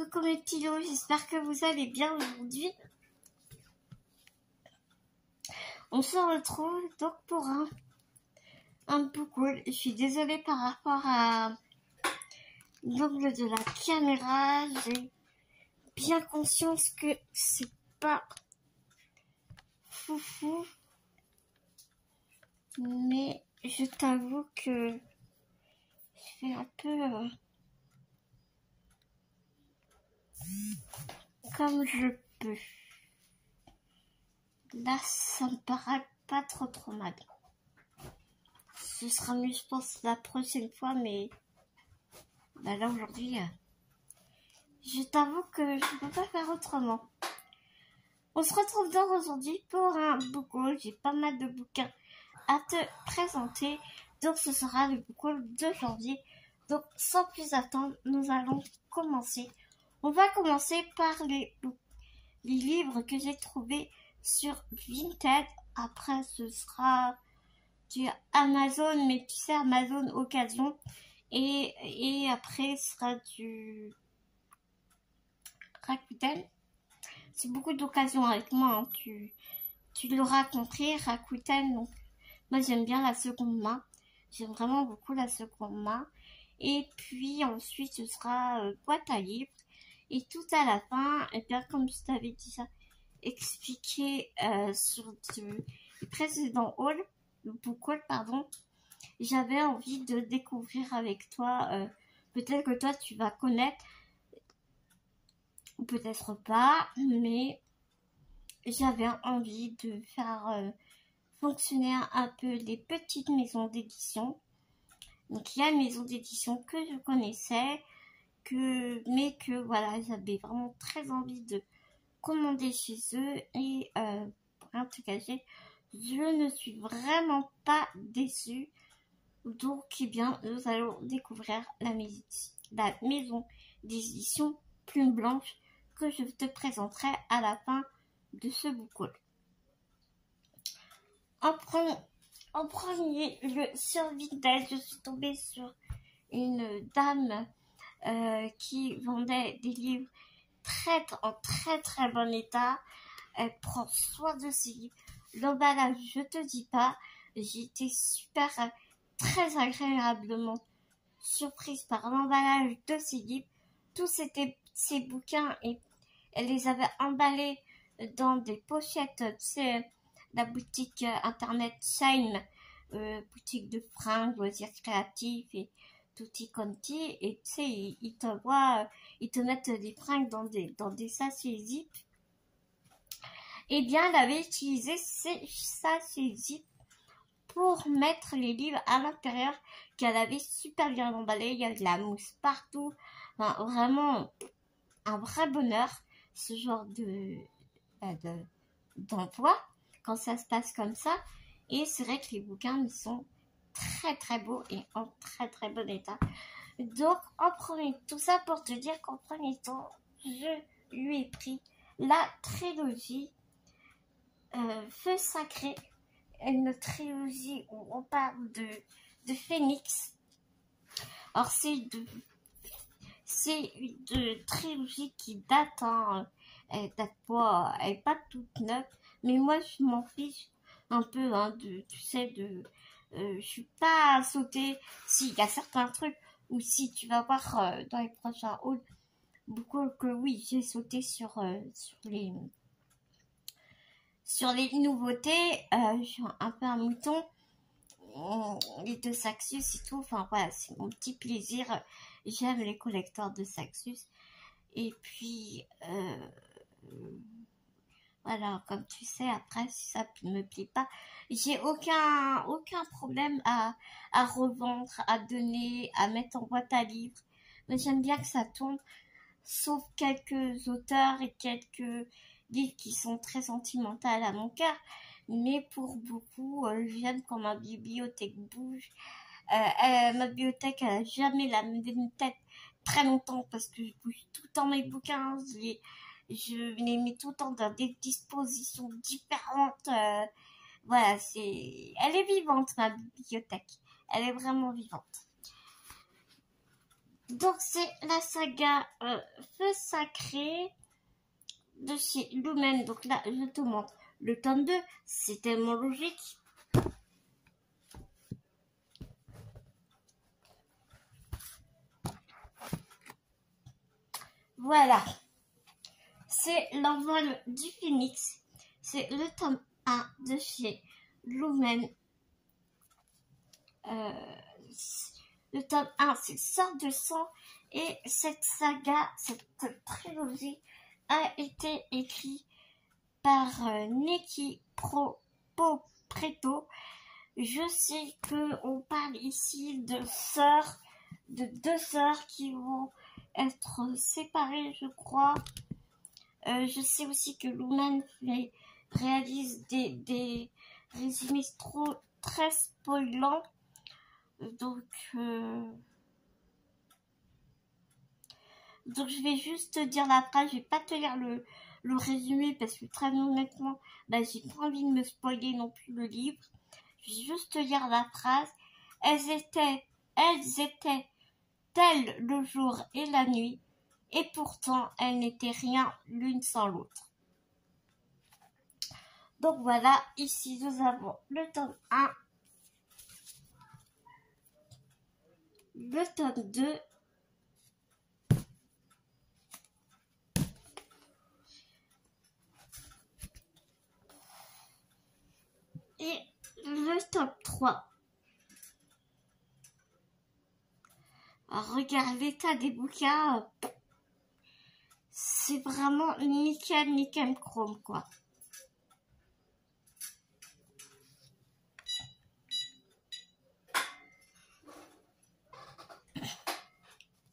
coucou mes petits loups, j'espère que vous allez bien aujourd'hui. On se retrouve donc pour un book haul. Je suis désolée par rapport à l'angle de la caméra. J'ai bien conscience que c'est pas foufou. Mais je t'avoue que je fais un peu comme je peux. Là, ça me paraît pas trop mal. Ce sera mieux, je pense, la prochaine fois, mais là, aujourd'hui, je t'avoue que je ne peux pas faire autrement. On se retrouve donc aujourd'hui pour un book haul. J'ai pas mal de bouquins à te présenter. Donc, ce sera le book haul de janvier. Donc, sans plus attendre, nous allons commencer. On va commencer par les livres que j'ai trouvés sur Vinted. Après, ce sera du Amazon, mais tu sais, Amazon occasion. Et après, ce sera du Rakuten. C'est beaucoup d'occasions avec moi, hein. Tu l'auras compris, Rakuten. Donc, moi, j'aime bien la seconde main. J'aime vraiment beaucoup la seconde main. Et puis, ensuite, ce sera boîte à livres. Et tout à la fin, et bien, comme je t'avais dit ça, expliqué sur le précédent book haul, pardon, j'avais envie de découvrir avec toi, peut-être que toi, tu vas connaître, ou peut-être pas, mais j'avais envie de faire fonctionner un peu des petites maisons d'édition. Donc il y a une maison d'édition que je connaissais, mais que voilà, j'avais vraiment très envie de commander chez eux et pour rien te cacher, je ne suis vraiment pas déçue. Donc eh bien, nous allons découvrir la maison d'édition Plume Blanche que je te présenterai à la fin de ce book haul. En premier, sur Vinted, je suis tombée sur une dame qui vendait des livres en très bon état. Elle prend soin de ses livres. L'emballage, je te dis pas, j'ai été très agréablement surprise par l'emballage de ses livres. Tous ses bouquins, et elle les avait emballés dans des pochettes. C'est la boutique internet Shine, boutique de fringues, loisirs créatifs et tutti quanti. Et tu sais, ils te mettent des fringues dans des sachets zip. Eh bien, elle avait utilisé ces sachets zip pour mettre les livres à l'intérieur, qu'elle avait super bien emballé. Il y a de la mousse partout. Enfin, vraiment un vrai bonheur, ce genre d'emploi, quand ça se passe comme ça. Et c'est vrai que les bouquins, ils sont très beaux et en très bon état. Donc, tout ça pour te dire qu'en premier temps, je lui ai pris la trilogie Feu Sacré, une trilogie où on parle de Phénix. Alors, c'est une trilogie qui date, elle date pas, elle est pas toute neuve, mais moi je m'en fiche un peu, tu sais, je suis pas sautée. Si, il y a certains trucs, ou si tu vas voir dans les prochains hauls, beaucoup que oui, j'ai sauté sur les nouveautés. Je suis un peu un mouton. Les deux Saxus et tout, enfin voilà, c'est mon petit plaisir. J'aime les collecteurs de Saxus. Et puis voilà, comme tu sais, après si ça me plaît pas, j'ai aucun problème à revendre, à donner, à mettre en boîte à livres. Mais j'aime bien que ça tourne, sauf quelques auteurs et quelques livres qui sont très sentimentaux à mon cœur. Mais pour beaucoup, j'aime quand ma bibliothèque bouge. Ma bibliothèque, elle n'a jamais la même tête très longtemps parce que je bouge tout le temps mes bouquins. Je les mets tout le temps dans des dispositions différentes. Voilà, elle est vivante, ma bibliothèque. Elle est vraiment vivante. Donc c'est la saga Feu Sacré de chez Lumen. Donc là, je te montre le tome 2. C'est tellement logique. Voilà. C'est l'envol du phénix. C'est le tome 1 de chez Lumen. Le tome 1, c'est Sort de sang. Et cette saga, cette trilogie a été écrite par Neki Preto. Je sais qu'on parle ici de deux sœurs qui vont être séparées, je crois. Je sais aussi que Lumen réalise des résumés très spoilants. Donc je vais juste te dire la phrase. Je vais pas te lire le résumé parce que très honnêtement, j'ai pas envie de me spoiler non plus le livre. Je vais juste te lire la phrase. Elles étaient telles le jour et la nuit, et pourtant elles n'étaient rien l'une sans l'autre. Donc voilà, ici nous avons le tome 1, le tome 2, et le tome 3. Alors, regarde l'état des bouquins, c'est vraiment nickel chrome quoi.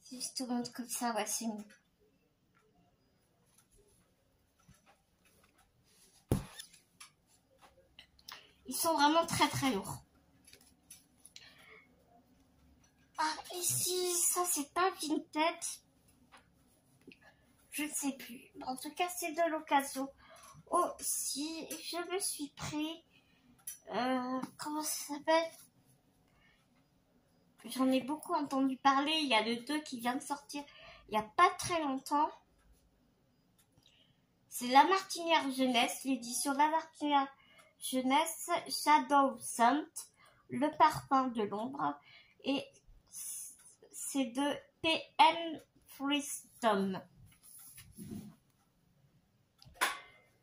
Si je te montre comme ça, ouais, c'est mieux. Ils sont vraiment très lourds. Ah, ici, ça c'est pas vintage. Je ne sais plus. En tout cas, c'est de l'occasion. Aussi, je me suis pris... comment ça s'appelle? J'en ai beaucoup entendu parler. Il y a le 2 qui vient de sortir il n'y a pas très longtemps. C'est La Martinière Jeunesse, l'édition La Martinière Jeunesse, Shadow Scent, Le Parfum de l'Ombre. Et c'est de P.M. Freestone.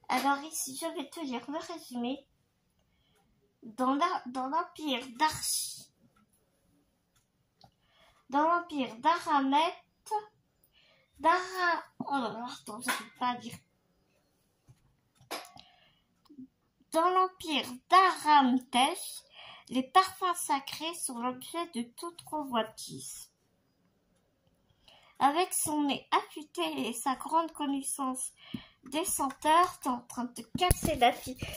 Alors ici, je vais te lire le résumé. Dans l'empire d'Archie, dans l'empire d'Aramet, attends, j'arrive pas à dire. Dans l'empire d'Aramtesh, les parfums sacrés sont l'objet de toute convoitise. Avec son nez affûté et sa grande connaissance des senteurs, t'es en train de te casser la figure,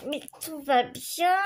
mais tout va bien.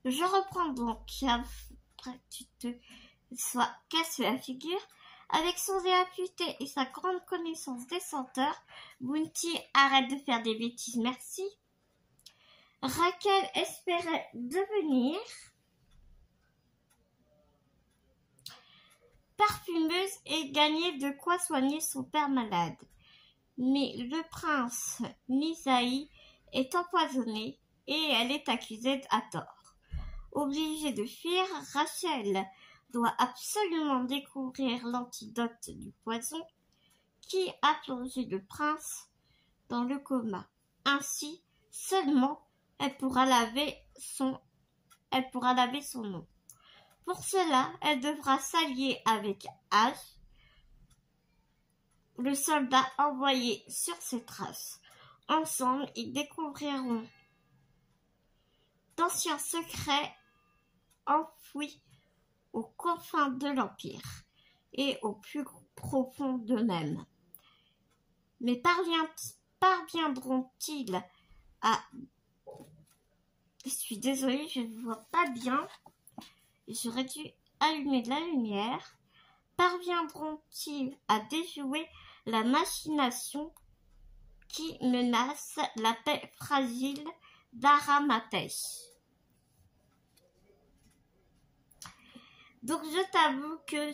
Je reprends donc, après que tu te sois cassé la figure. Avec son nez affûté et sa grande connaissance des senteurs, Bounty arrête de faire des bêtises, merci. Raquel espérait devenir parfumeuse et gagner de quoi soigner son père malade. Mais le prince Nisaï est empoisonné et elle est accusée à tort. Obligée de fuir, Rachel doit absolument découvrir l'antidote du poison qui a plongé le prince dans le coma. Ainsi seulement elle pourra laver son nom. Pour cela, elle devra s'allier avec Ash, le soldat envoyé sur ses traces. Ensemble, ils découvriront d'anciens secrets enfouis aux confins de l'Empire et au plus profond d'eux-mêmes. Mais parviendront-ils à... Je suis désolée, je ne vois pas bien. J'aurais dû allumer de la lumière. Parviendront-ils à déjouer la machination qui menace la paix fragile d'Aramatech? Donc je t'avoue que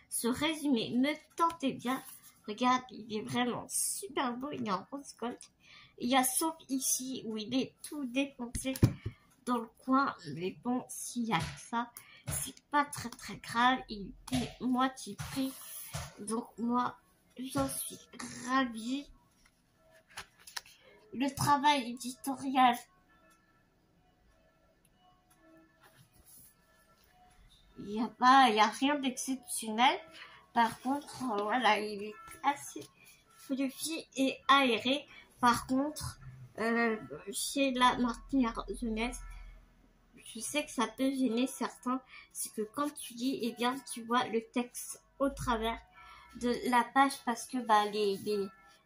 ce résumé me tentait bien. Regarde, il est vraiment super beau, il est en rose gold. Il y a sauf ici où il est tout défoncé dans le coin. Mais bon, s'il y a que ça, c'est pas très très grave. Il est moitié prix. Donc moi, j'en suis ravie. Le travail éditorial, il y a rien d'exceptionnel. Par contre, voilà, il est assez fluffy et aéré. Par contre, chez la Martinière jeunesse, je sais que ça peut gêner certains. C'est que quand tu lis, eh bien, tu vois le texte au travers de la page parce que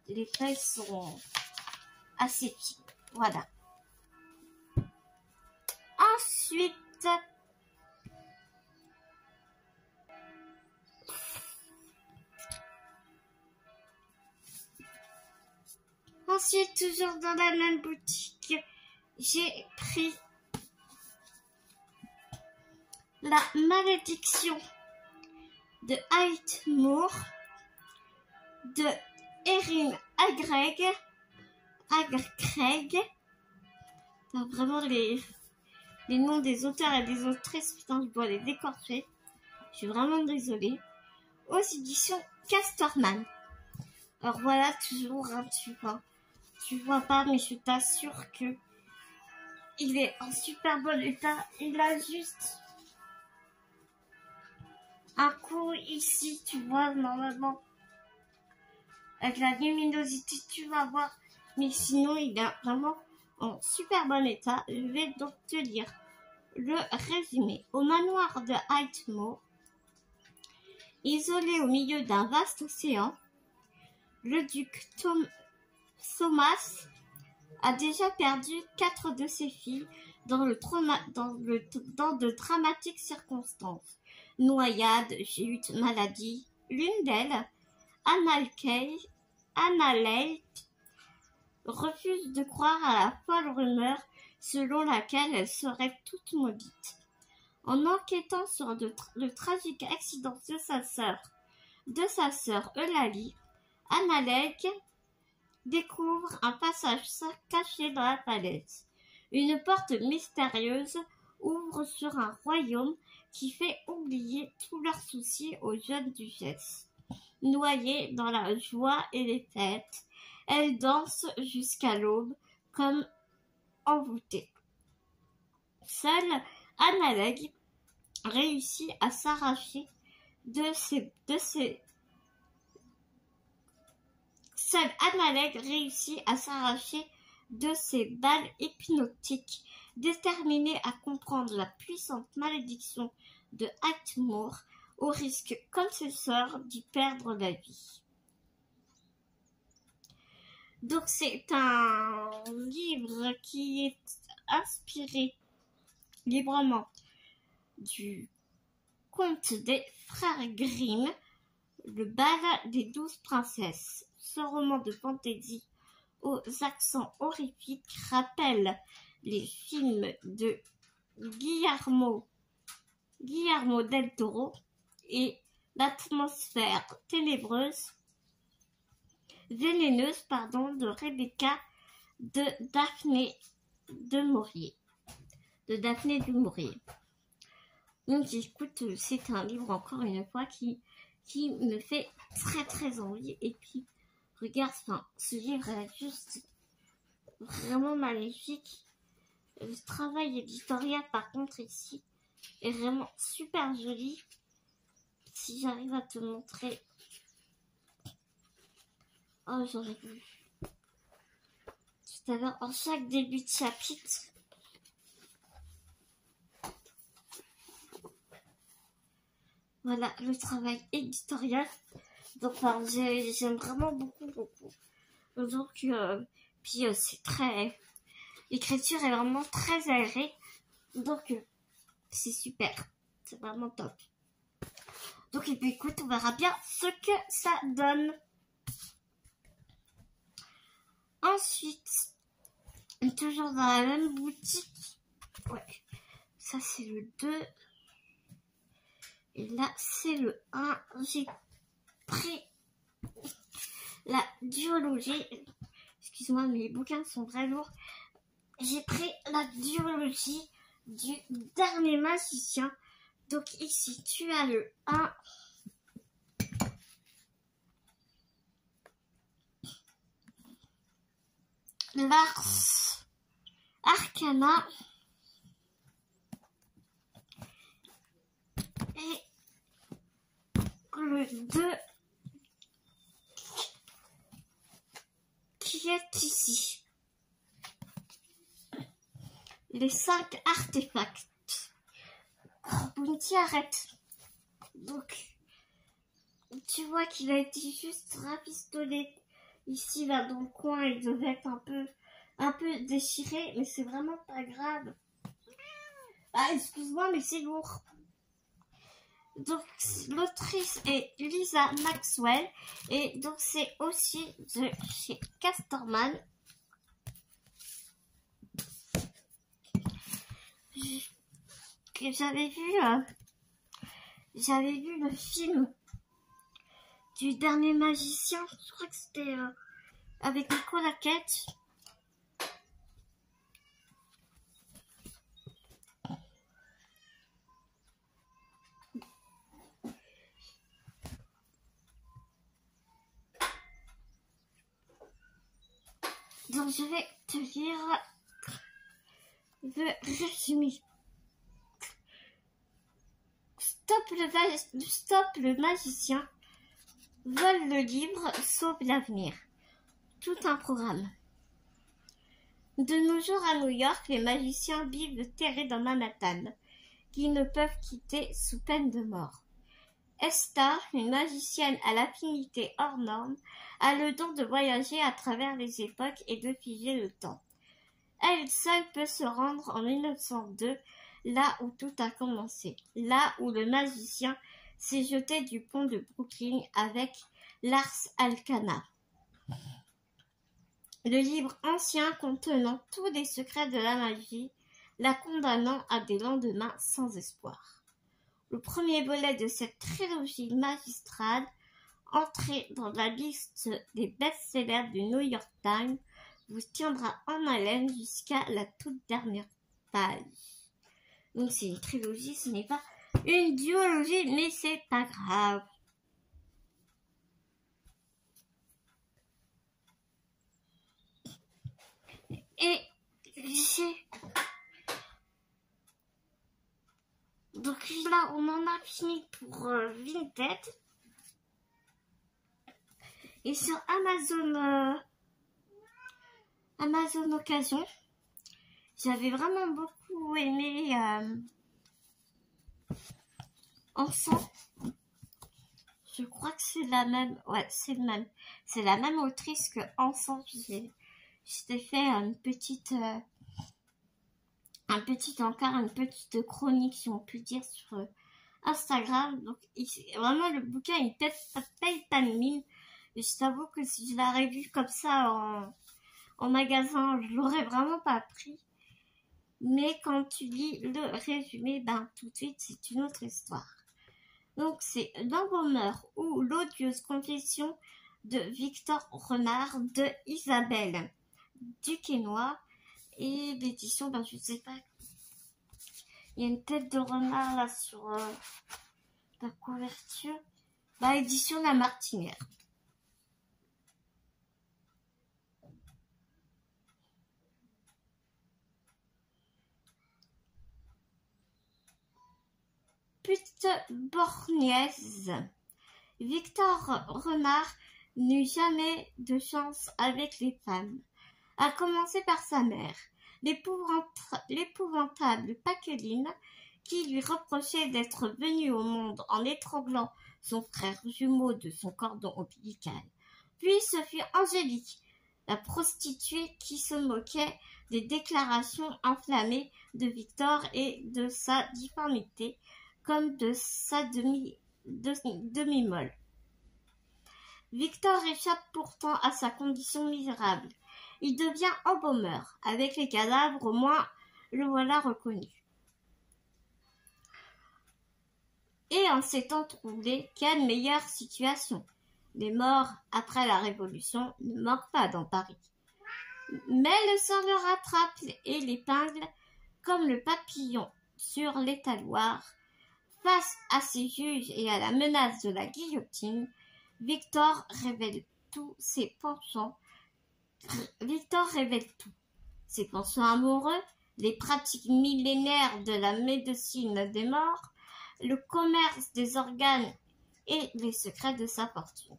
les feuilles sont assez fines. Voilà. Ensuite, toujours dans la même boutique, j'ai pris La malédiction de Heightmoor de Erin Agreg. T'as vraiment les noms des auteurs et des autrices, putain, je dois les décorcher. Je suis vraiment désolée. Aux éditions Casterman. Alors voilà, toujours, hein, tu vois pas, mais je t'assure que il est en super bon état. Il a juste un coup ici, tu vois, normalement. Avec la luminosité, tu vas voir. Mais sinon, il est vraiment en super bon état. Je vais donc te lire le résumé. Au manoir de Heightmoor, isolé au milieu d'un vaste océan, le duc Thomas a déjà perdu 4 de ses filles dans de dramatiques circonstances. Noyade, chute, maladie. L'une d'elles, Anna Lake, refuse de croire à la folle rumeur selon laquelle elle serait toute maudite. En enquêtant sur le tragique accident de sa sœur Eulalie, Anna Lake découvre un passage caché dans la falaise. Une porte mystérieuse ouvre sur un royaume qui fait oublier tous leurs soucis aux jeunes duchesses. Noyées dans la joie et les fêtes, elles dansent jusqu'à l'aube comme envoûtées. Seule Anna Lake réussit à s'arracher de ses balles hypnotiques, déterminée à comprendre la puissante malédiction de Heightmoor, au risque, comme ses sœurs, d'y perdre la vie. Donc c'est un livre qui est inspiré librement du conte des frères Grimm, Le bal des 12 princesses. Ce roman de fantaisie aux accents horrifiques rappelle les films de Guillermo del Toro et l'atmosphère vénéneuse de Rebecca de Daphné du Maurier. Donc écoute, c'est un livre encore une fois qui qui me fait très très envie. Et puis, regarde, enfin, ce livre est juste vraiment magnifique. Le travail éditorial, par contre, ici, est vraiment super joli. Si j'arrive à te montrer. Oh, j'aurais vu tout à l'heure, en chaque début de chapitre, voilà le travail éditorial. Donc, j'aime vraiment beaucoup. Donc, puis c'est très... L'écriture est vraiment très aérée. Donc, c'est super. C'est vraiment top. Donc, et puis, écoute, on verra bien ce que ça donne. Ensuite, toujours dans la même boutique. Ouais. Ça, c'est le 2. Et là, c'est le 1. J'ai pris la duologie. Excuse-moi, mais les bouquins sont très lourds. J'ai pris la duologie du dernier magicien. Donc ici, tu as le 1. L'Ars Arcana. Et le 2 qui est ici. Les 5 artefacts. Bounty arrête. Donc, tu vois qu'il a été juste rafistolé ici, là, dans le coin. Il devait être un peu déchiré, mais c'est vraiment pas grave. Ah, excuse-moi, mais c'est lourd. Donc, l'autrice est Lisa Maxwell. Et donc, c'est aussi de chez Casterman. J'avais vu le film du dernier magicien. Je crois que c'était avec Nicolas Cage. Donc, je vais te lire le résumé. Stop le magicien, vole le livre, sauve l'avenir. Tout un programme. De nos jours à New York, les magiciens vivent terrés dans Manhattan, qu'ils ne peuvent quitter sous peine de mort. Esther, une magicienne à l'affinité hors norme, a le don de voyager à travers les époques et de figer le temps. Elle seule peut se rendre en 1902, là où tout a commencé, là où le magicien s'est jeté du pont de Brooklyn avec l'Ars Arcana. Le livre ancien contenant tous les secrets de la magie, la condamnant à des lendemains sans espoir. Le premier volet de cette trilogie magistrale, entré dans la liste des best-sellers du New York Times, vous tiendra en haleine jusqu'à la toute dernière page. Donc c'est une trilogie, ce n'est pas une duologie, mais c'est pas grave. Et j'ai... Donc là, on en a fini pour Vinted. Et sur Amazon Occasion, j'avais vraiment beaucoup aimé Enfant. Je crois que c'est la même. Ouais, c'est le même. C'est la même autrice que Enfant. Je t'ai fait une petite encart, une petite chronique, si on peut dire, sur Instagram. Donc, vraiment, le bouquin, il paye pas de mine. Et je t'avoue que si je l'aurais vu comme ça en magasin, je l'aurais vraiment pas pris. Mais quand tu lis le résumé, ben, tout de suite, c'est une autre histoire. Donc, c'est L'Embaumeur ou l'odieuse confession de Victor Renard de Isabelle Duquesnoy. Et l'édition, ben, je sais pas. Il y a une tête de renard là sur la couverture. Édition La Martinière. Pute borgnaise. Victor Renard n'eut jamais de chance avec les femmes, à commencer par sa mère, l'épouvantable Paqueline, qui lui reprochait d'être venue au monde en étranglant son frère jumeau de son cordon ombilical. Puis ce fut Angélique, la prostituée, qui se moquait des déclarations enflammées de Victor et de sa difformité, comme de sa demi-molle. Victor échappe pourtant à sa condition misérable. Il devient embaumeur. Avec les cadavres, au moins, le voilà reconnu. Et en ces temps troublés, quelle meilleure situation! Les morts, après la Révolution, ne manquent pas dans Paris. Mais le sort le rattrape et l'épingle comme le papillon sur l'étaloir. Face à ses juges et à la menace de la guillotine, Victor révèle tous ses penchants. Ses penchants amoureux, les pratiques millénaires de la médecine des morts, le commerce des organes et les secrets de sa fortune.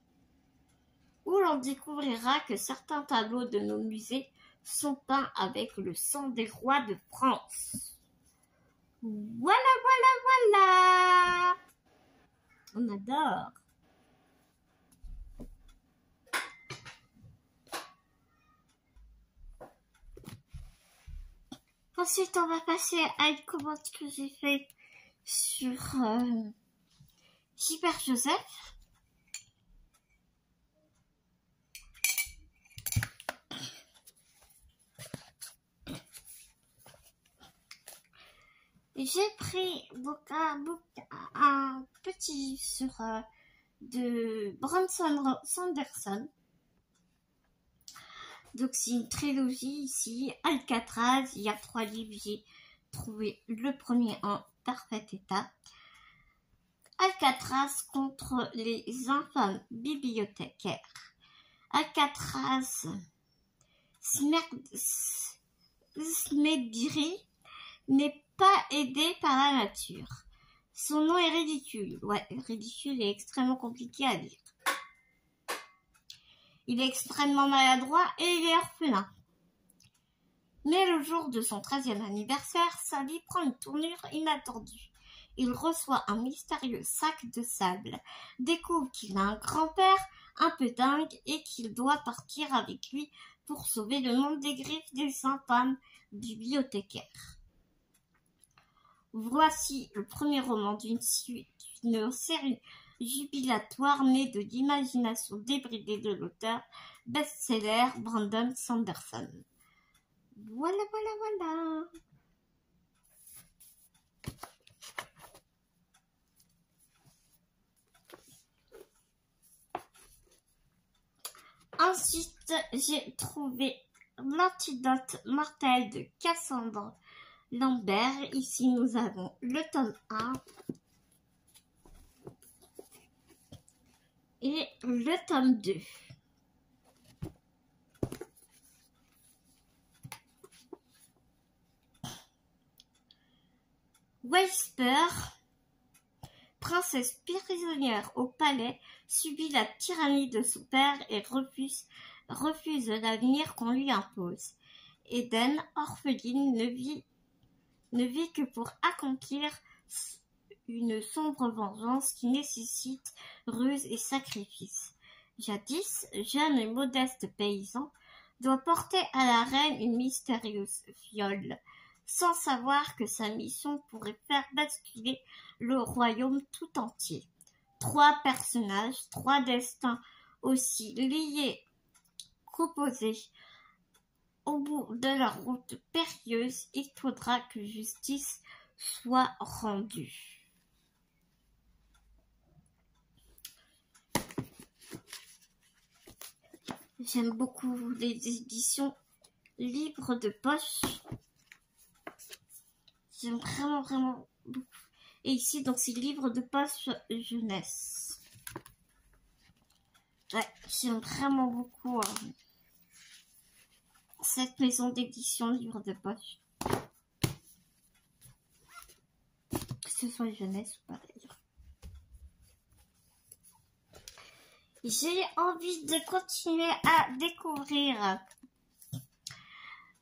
Où l'on découvrira que certains tableaux de nos musées sont peints avec le sang des rois de France. Voilà. On adore. Ensuite, on va passer à une commande que j'ai faite sur Hyper Joseph. J'ai pris donc un petit sur de Brandon Sanderson. Donc c'est une trilogie ici, Alcatraz. Il y a 3 livres, j'ai trouvé le premier en parfait état. Alcatraz contre les infâmes bibliothécaires. Alcatraz Smediri n'est pas aidé par la nature. Son nom est ridicule. Ouais, ridicule et extrêmement compliqué à lire. Il est extrêmement maladroit et il est orphelin. Mais le jour de son 13e anniversaire, sa vie prend une tournure inattendue. Il reçoit un mystérieux sac de sable, découvre qu'il a un grand-père un peu dingue et qu'il doit partir avec lui pour sauver le monde des griffes des infâmes bibliothécaires. Voici le premier roman d'une série jubilatoire née de l'imagination débridée de l'auteur, best-seller Brandon Sanderson. Voilà. Ensuite, j'ai trouvé L'antidote mortel de Cassandre Lambert. Ici, nous avons le tome 1 et le tome 2. Whisper, princesse prisonnière au palais, subit la tyrannie de son père et refuse l'avenir qu'on lui impose. Eden, orpheline, ne vit que pour accomplir une sombre vengeance qui nécessite ruse et sacrifice. Jadis, jeune et modeste paysan, doit porter à la reine une mystérieuse fiole, sans savoir que sa mission pourrait faire basculer le royaume tout entier. 3 personnages, 3 destins aussi liés qu'opposés. Au bout de leur route périlleuse, il faudra que justice soit rendue. J'aime beaucoup les éditions libres de poche. J'aime vraiment beaucoup. Et ici, donc, c'est livre de poche jeunesse. Ouais, j'aime vraiment beaucoup cette maison d'édition livre de poche. Que ce soit jeunesse ou pareil. J'ai envie de continuer à découvrir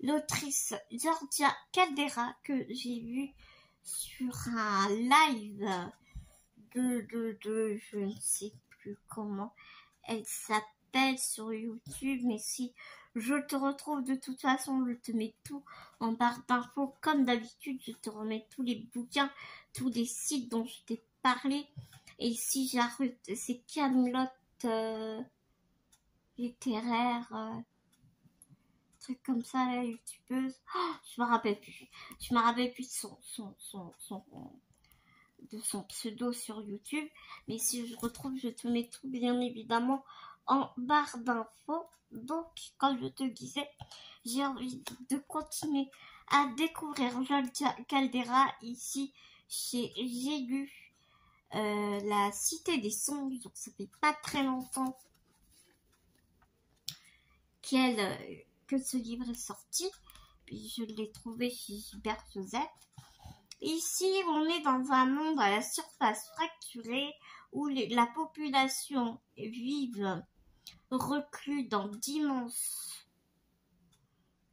l'autrice Georgia Caldera que j'ai vue sur un live de je ne sais plus comment elle s'appelle sur YouTube, mais si je te retrouve de toute façon, je te mets tout en barre d'infos comme d'habitude, je te remets tous les bouquins, tous les sites dont je t'ai parlé, et si j'arrête, c'est Camelot littéraire, truc comme ça, la youtubeuse, je me rappelle plus de son pseudo sur YouTube, mais si je retrouve, je te mets tout bien évidemment en barre d'infos. Donc, comme je te disais, j'ai envie de continuer à découvrir Georgia Caldera ici chez J'ai lu La Cité des Songes. Donc, ça fait pas très longtemps que ce livre est sorti. Puis je l'ai trouvé chez Gilbert Joseph. Ici, on est dans un monde à la surface fracturée où la population vive reclus dans d'immenses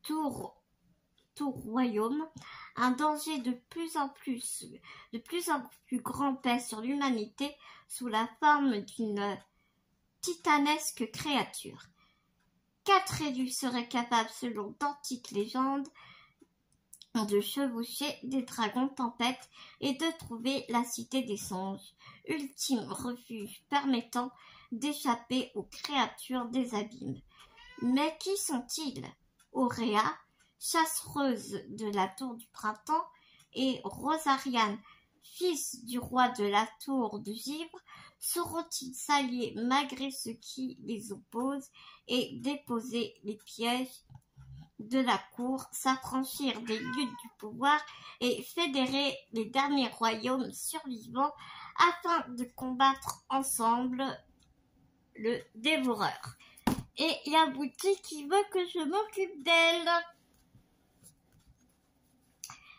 tours royaumes. Un danger de plus en plus grand pèse sur l'humanité sous la forme d'une titanesque créature. 4 élus seraient capables, selon d'antiques légendes, de chevaucher des dragons tempêtes et de trouver la cité des songes, ultime refuge permettant d'échapper aux créatures des abîmes. Mais qui sont-ils? Auréa, chasseuse de la tour du printemps, et Rosarian, fils du roi de la tour de givre, sauront-ils s'allier malgré ce qui les oppose et déposer les pièges de la cour, s'affranchir des luttes du pouvoir et fédérer les derniers royaumes survivants afin de combattre ensemble le dévoreur? Et il y a Boutique qui veut que je m'occupe d'elle.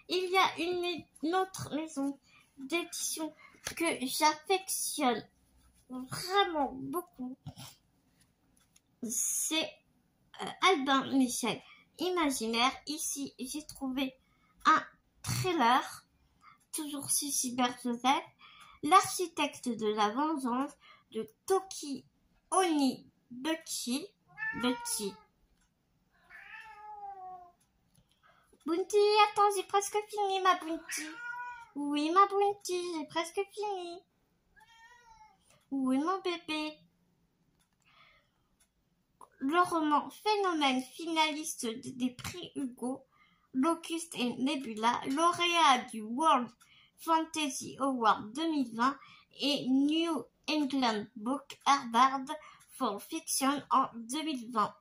Il y a une autre maison d'édition que j'affectionne vraiment beaucoup. C'est Albin Michel Imaginaire. Ici, j'ai trouvé un trailer, toujours sur Gilbert Joseph, l'architecte de la vengeance de Toki Onibuchi. Bounty, attends, j'ai presque fini ma Bounty. Oui, ma Bounty, j'ai presque fini. Oui, mon bébé. Le roman Phénomène, finaliste des prix Hugo, Locust et Nebula, lauréat du World Fantasy Award 2020 et New England Book Award for Fiction en 2020.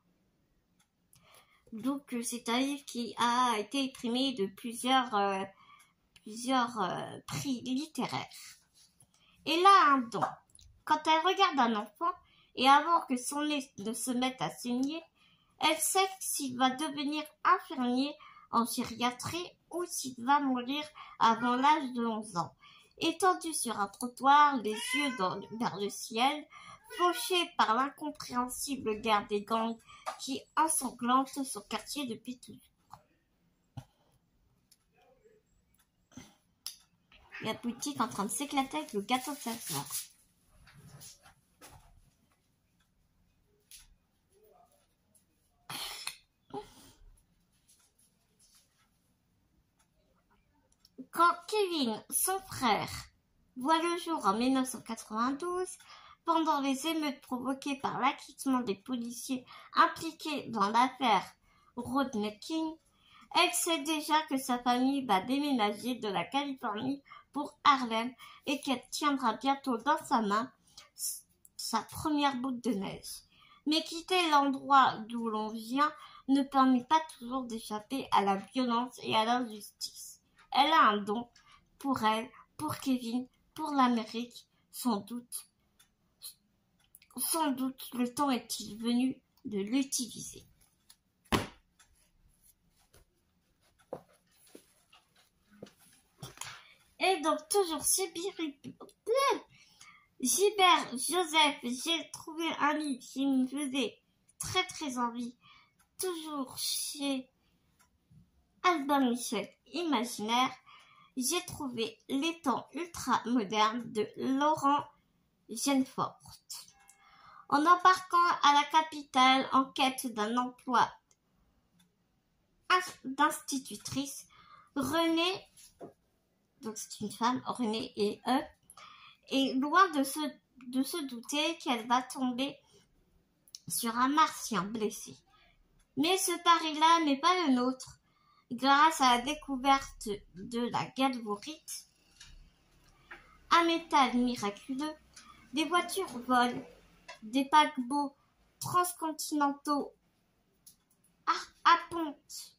Donc c'est un livre qui a été primé de plusieurs prix littéraires. Et là, un don. Quand elle regarde un enfant, et avant que son nez ne se mette à saigner, elle sait s'il va devenir infirmier en gériatrie ou s'il va mourir avant l'âge de 11 ans. Étendu sur un trottoir, les yeux vers le ciel, fauché par l'incompréhensible guerre des gangs qui ensanglante son quartier depuis toujours. Il y a Boutique en train de s'éclater avec le gâteau de sa soeur. Quand Kevin, son frère, voit le jour en 1992, pendant les émeutes provoquées par l'acquittement des policiers impliqués dans l'affaire Rodney King, elle sait déjà que sa famille va déménager de la Californie pour Harlem et qu'elle tiendra bientôt dans sa main sa première boule de neige. Mais quitter l'endroit d'où l'on vient ne permet pas toujours d'échapper à la violence et à l'injustice. Elle a un don pour elle, pour Kevin, pour l'Amérique, sans doute. sans doute le temps est-il venu de l'utiliser. Et donc toujours Gilbert Joseph, j'ai trouvé un livre qui me faisait très très envie, toujours chez Albin Michel Imaginaire. J'ai trouvé Les temps ultra modernes de Laurent Genefort. En embarquant à la capitale en quête d'un emploi d'institutrice, Renée, donc c'est une femme, Renée est loin de se douter qu'elle va tomber sur un martien blessé. Mais ce pari-là n'est pas le nôtre. Grâce à la découverte de la galvorite, un métal miraculeux, des voitures volent, des paquebots transcontinentaux à ponte.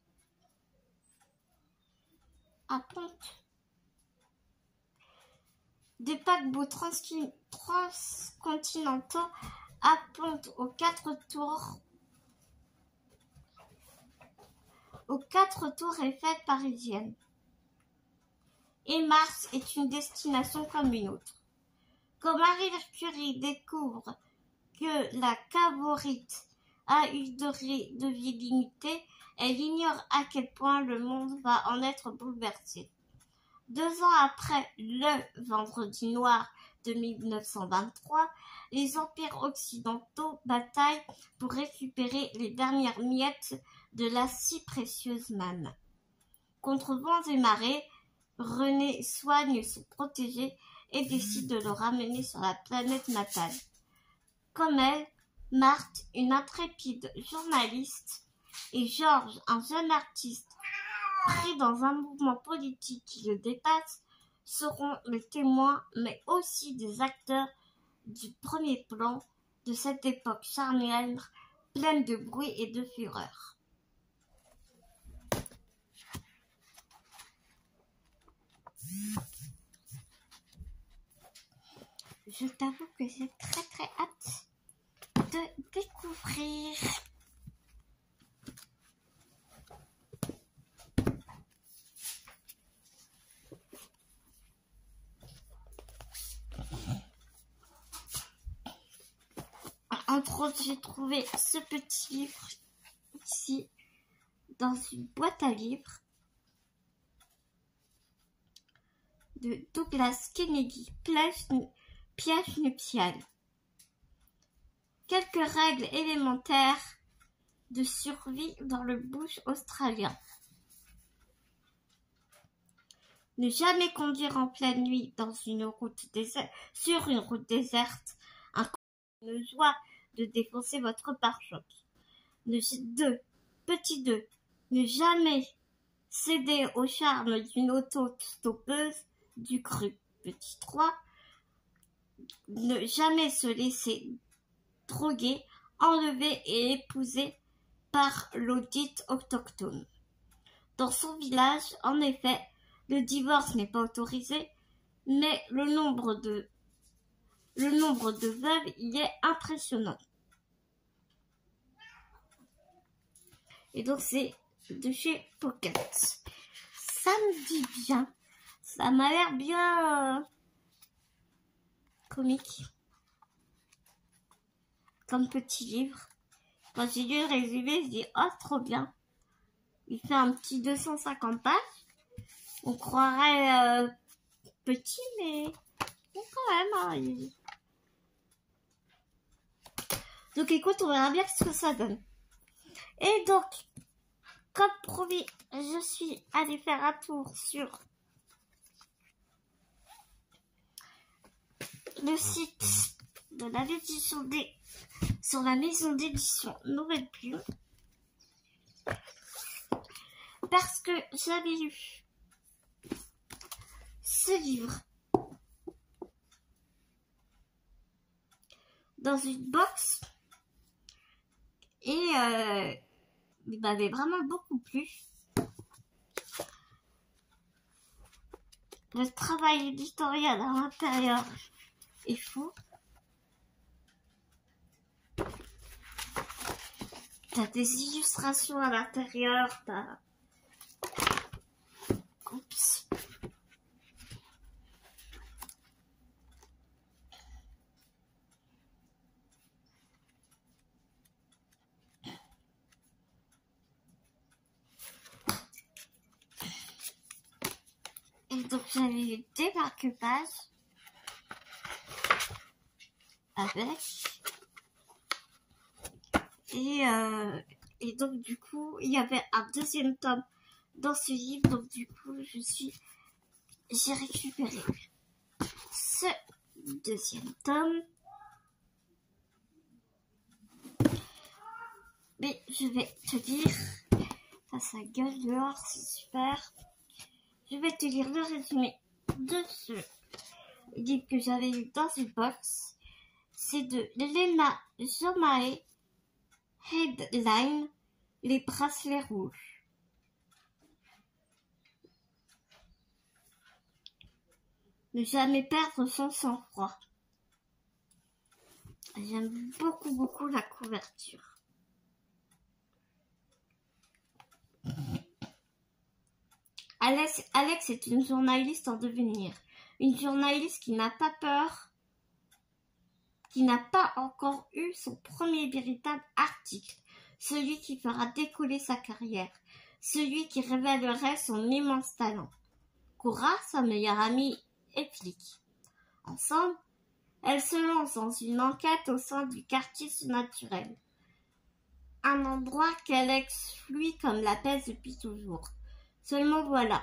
Des paquebots transcontinentaux appontent aux quatre tours Eiffel parisiennes. Et Mars est une destination comme une autre. Quand Marie Curie découvre que la cavorite a une durée de vie limitée, elle ignore à quel point le monde va en être bouleversé. 2 ans après le Vendredi noir de 1923, les empires occidentaux bataillent pour récupérer les dernières miettes de la si précieuse manne. Contre vents et marées, René soigne son protégé et décide de le ramener sur la planète natale. Comme elle, Marthe, une intrépide journaliste, et Georges, un jeune artiste pris dans un mouvement politique qui le dépasse, seront les témoins, mais aussi des acteurs du premier plan de cette époque charnière, pleine de bruit et de fureur. Je t'avoue que j'ai très très hâte de découvrir. Entre autres, j'ai trouvé ce petit livre ici dans une boîte à livres de Douglas Kennedy, Piège nuptial. Quelques règles élémentaires de survie dans le bush australien. Ne jamais conduire en pleine nuit sur une route déserte. Une joie de défoncer votre pare-choc. Petit 2. Ne jamais céder au charme d'une auto-stoppeuse du cru. Petit 3. Ne jamais se laisser droguer, enlever et épouser par l'audite autochtone. Dans son village, en effet, le divorce n'est pas autorisé, mais le nombre de veuves y est impressionnant. Et donc c'est de chez Pocket. Ça me dit bien. Ça m'a l'air bien comique. Comme petit livre. Quand j'ai lu le résumé, je dis oh trop bien. Il fait un petit 250 pages. On croirait petit, mais quand même. Hein, Donc écoute, on verra bien ce que ça donne. Et donc, comme promis, je suis allée faire un tour sur le site de la l'édition sur la maison d'édition Nouvelle Plume. Parce que j'avais lu ce livre dans une box et il m'avait vraiment beaucoup plu. Le travail éditorial à l'intérieur est fou. t'as des illustrations à l'intérieur, t'as... Oups. Et donc j'avais des marque-pages avec et donc du coup il y avait un deuxième tome dans ce livre, donc du coup j'ai récupéré ce deuxième tome, mais je vais te lire, ça gueule dehors, c'est super. Je vais te lire le résumé de ce livre que j'avais lu dans une box. C'est de Lena Jomae, Headline, les bracelets rouges. Ne jamais perdre son sang-froid. J'aime beaucoup la couverture. Alex est une journaliste en devenir. Une journaliste qui n'a pas peur, qui n'a pas encore eu son premier véritable article, celui qui fera décoller sa carrière, celui qui révélerait son immense talent. Cora, sa meilleure amie, est flic. Ensemble, elles se lancent dans une enquête au sein du quartier surnaturel. Un endroit qu'Alex fuit comme la peste depuis toujours. Seulement voilà,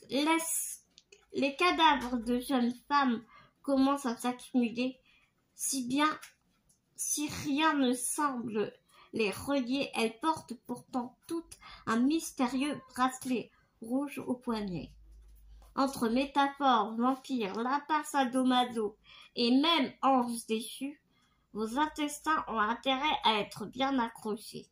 les cadavres de jeunes femmes commencent à s'accumuler, si rien ne semble les relier, elles portent pourtant toutes un mystérieux bracelet rouge au poignet. Entre métaphores, vampires, lapins sadomaso et même anges déchus, vos intestins ont intérêt à être bien accrochés.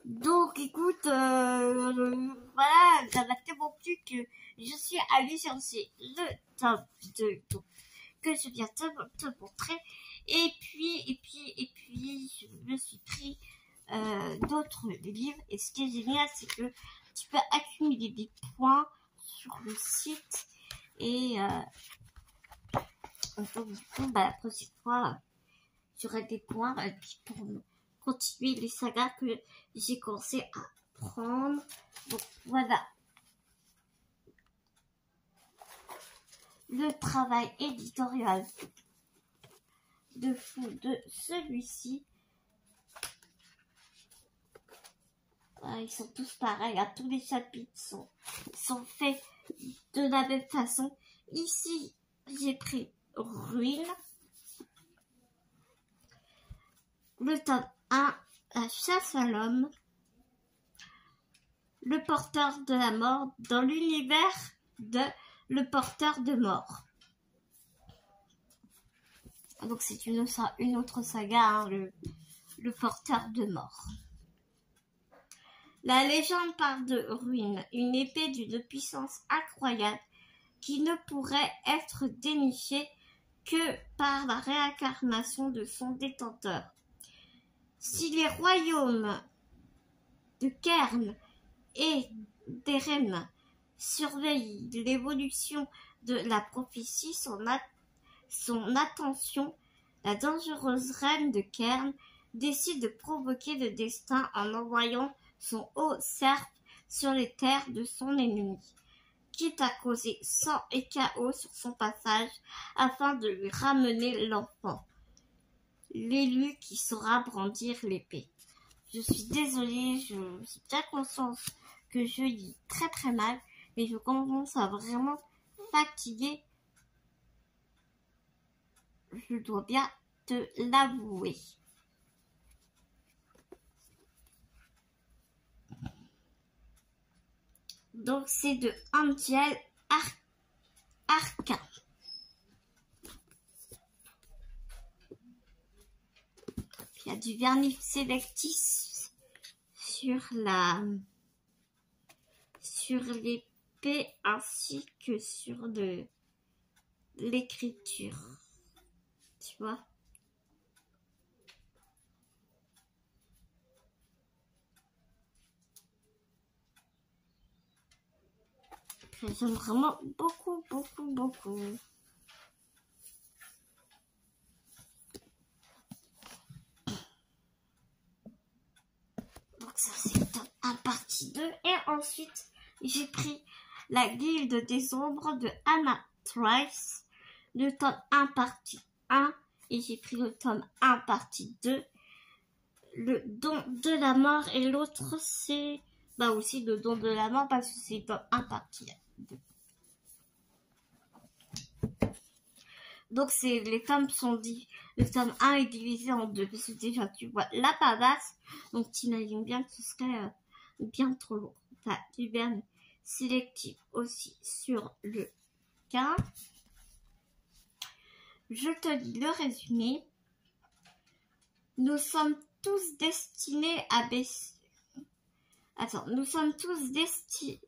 Donc écoute, voilà, ça m'a tellement plu que je suis allée chercher le tome 2 que je viens de te montrer. Et puis, je me suis pris d'autres livres. Et ce qui est génial, c'est que tu peux accumuler des points sur le site. Et donc du coup, la prochaine fois, j'aurai des points pour continuer les sagas que j'ai commencé à prendre. Donc voilà. Le travail éditorial de fou de celui-ci. Ils sont tous pareils. Tous les chapitres sont faits de la même façon. Ici, j'ai pris Ruine. Le tome 1, La chasse à l'homme. Le porteur de la mort dans l'univers de Le porteur de mort. Donc c'est une autre saga, hein, le porteur de mort. La légende parle de Ruine, une épée d'une puissance incroyable qui ne pourrait être dénichée que par la réincarnation de son détenteur. Si les royaumes de Cairn et d'Eren surveillent l'évolution de la prophétie, son attention, la dangereuse reine de Cairn décide de provoquer le destin en envoyant son haut cerf sur les terres de son ennemi, quitte à causer sang et chaos sur son passage afin de lui ramener l'enfant, l'élu qui saura brandir l'épée. Je suis désolée, j'ai bien conscience que je lis très mal, mais je commence à vraiment fatiguer. Je dois bien te l'avouer. Donc c'est de Angel Arca. Il y a du vernis sélectif sur l'épée ainsi que sur l'écriture. Tu vois. J'aime vraiment beaucoup, beaucoup, beaucoup. Donc ça c'est le tome 1 partie 2. Et ensuite j'ai pris La Guilde des Ombres de Anna Trice. Le tome 1 partie 1. Et j'ai pris le tome 1 partie 2. Le don de la mort. Et l'autre c'est aussi le don de la mort parce que c'est le tome 1 partie 2. Donc les tomes sont le tome 1 est divisé en deux. Parce que déjà tu vois la pavasse. Donc t'imagines bien que ce serait bien trop lourd. T'as du vernis sélectif aussi sur le cas. Je te lis le résumé. Nous sommes tous destinés à baisser. Nous sommes tous destinés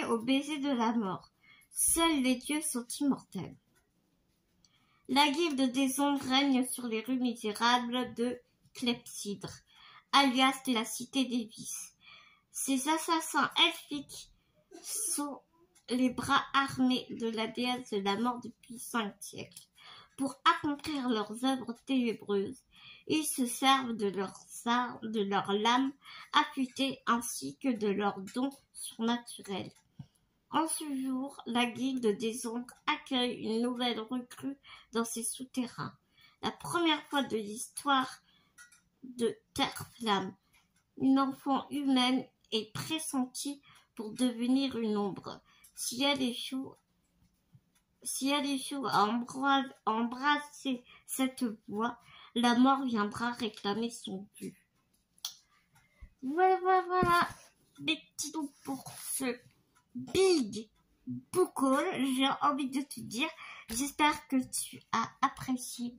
au baiser de la mort. Seuls les dieux sont immortels. La Guilde des Ombres règne sur les rues misérables de Clepsydre, alias la Cité des Vices. Ces assassins elfiques sont les bras armés de la déesse de la mort depuis 5 siècles. Pour accomplir leurs œuvres ténébreuses, ils se servent de leurs lames affûtées ainsi que de leurs dons surnaturels. En ce jour, la Guilde des Ombres accueille une nouvelle recrue dans ses souterrains. La première fois de l'histoire de Terre-Flamme, une enfant humaine est pressentie pour devenir une ombre. Si elle échoue à embrasser cette voie, la mort viendra réclamer son dû. Voilà, les petits doux pour ce Big Book Haul, j'ai envie de te dire, j'espère que tu as apprécié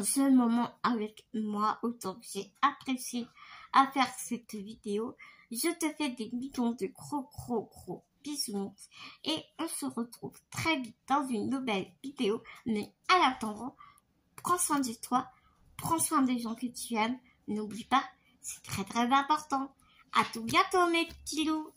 ce moment avec moi autant que j'ai apprécié à faire cette vidéo. Je te fais des millions de gros bisous et on se retrouve très vite dans une nouvelle vidéo. Mais à l'attendant, prends soin de toi, prends soin des gens que tu aimes, n'oublie pas, c'est très important. À tout bientôt mes petits loups.